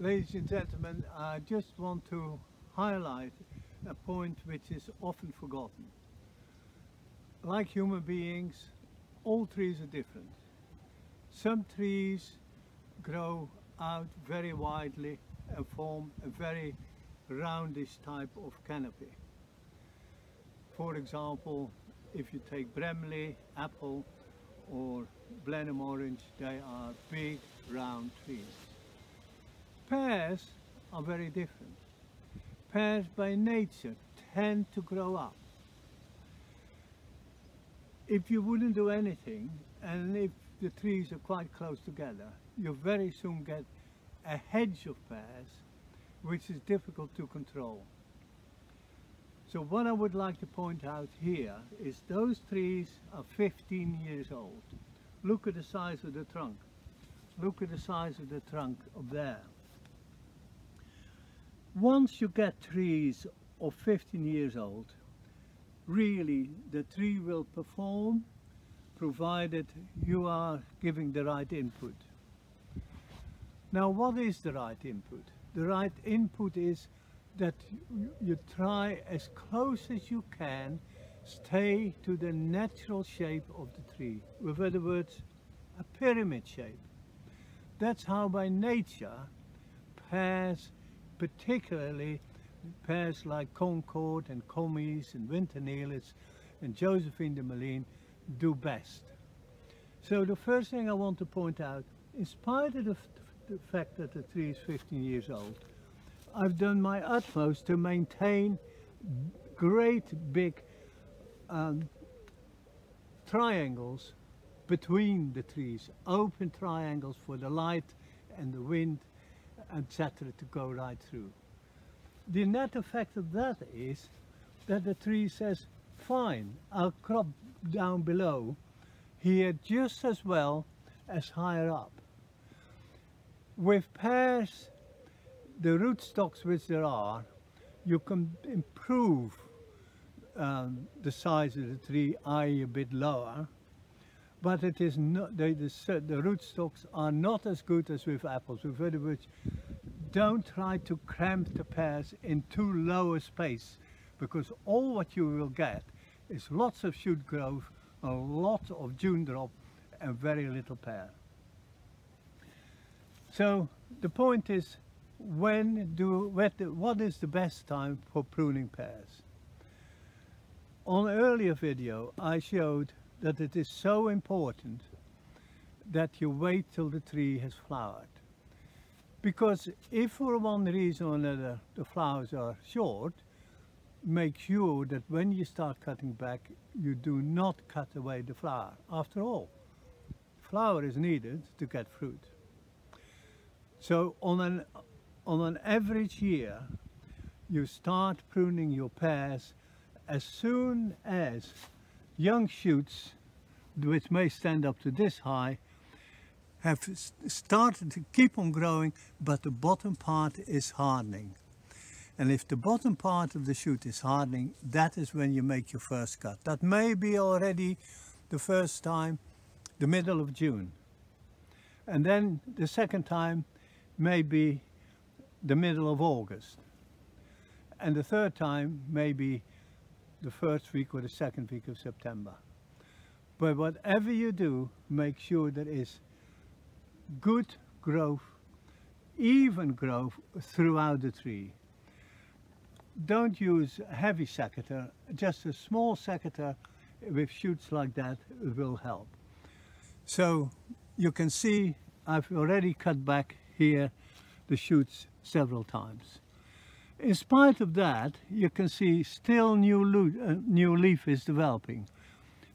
Ladies and gentlemen, I just want to highlight a point which is often forgotten. Like human beings, all trees are different. Some trees grow out very widely and form a very roundish type of canopy. For example, if you take Bramley, apple or Blenheim orange, they are big round trees. Pears are very different. Pears by nature tend to grow up. If you wouldn't do anything, and if the trees are quite close together, you very soon get a hedge of pears, which is difficult to control. So what I would like to point out here is those trees are 15 years old. Look at the size of the trunk. Look at the size of the trunk up there. Once you get trees of 15 years old, really the tree will perform provided you are giving the right input. Now, what is the right input? The right input is that you try as close as you can stay to the natural shape of the tree. With other words, a pyramid shape. That's how by nature pears, particularly pears like Concord and Commies and Winter Neelitz and Josephine de Malines, do best. So the first thing I want to point out, in spite of the fact that the tree is 15 years old, I've done my utmost to maintain great big triangles between the trees, open triangles for the light and the wind, etc., to go right through. The net effect of that is that the tree says, fine, I'll crop down below here just as well as higher up. With pears, the rootstocks which there are, you can improve the size of the tree, i.e. a bit lower, but it is not, the rootstocks are not as good as with apples. With other words, don't try to cramp the pears in too low a space, because all what you will get is lots of shoot growth, a lot of June drop and very little pear. So the point is, what is the best time for pruning pears? On an earlier video I showed that it is so important that you wait till the tree has flowered. Because if for one reason or another the flowers are short, make sure that when you start cutting back, you do not cut away the flower. After all, flower is needed to get fruit. So on an average year, you start pruning your pears as soon as young shoots, which may stand up to this high, have started to keep on growing, but the bottom part is hardening. And if the bottom part of the shoot is hardening, that is when you make your first cut. That may be already the first time, the middle of June. And then the second time may be the middle of August. And the third time may be the first week or the second week of September. But whatever you do, make sure there is good growth, even growth throughout the tree. Don't use heavy secateurs, just a small secateurs with shoots like that will help. So you can see I've already cut back here the shoots several times. In spite of that, you can see still new leaf is developing.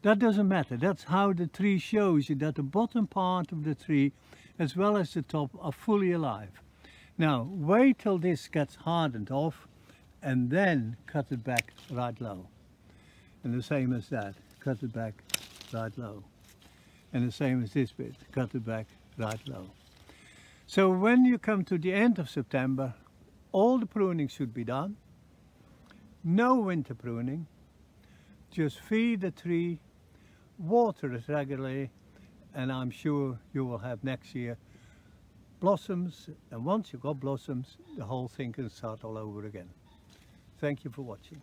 That doesn't matter. That's how the tree shows you that the bottom part of the tree as well as the top are fully alive. Now wait till this gets hardened off and then cut it back right low. And the same as that, cut it back right low. And the same as this bit, cut it back right low. So when you come to the end of September, all the pruning should be done. No winter pruning. Just feed the tree, water it regularly, and I'm sure you will have next year blossoms, and once you've got blossoms, the whole thing can start all over again. Thank you for watching.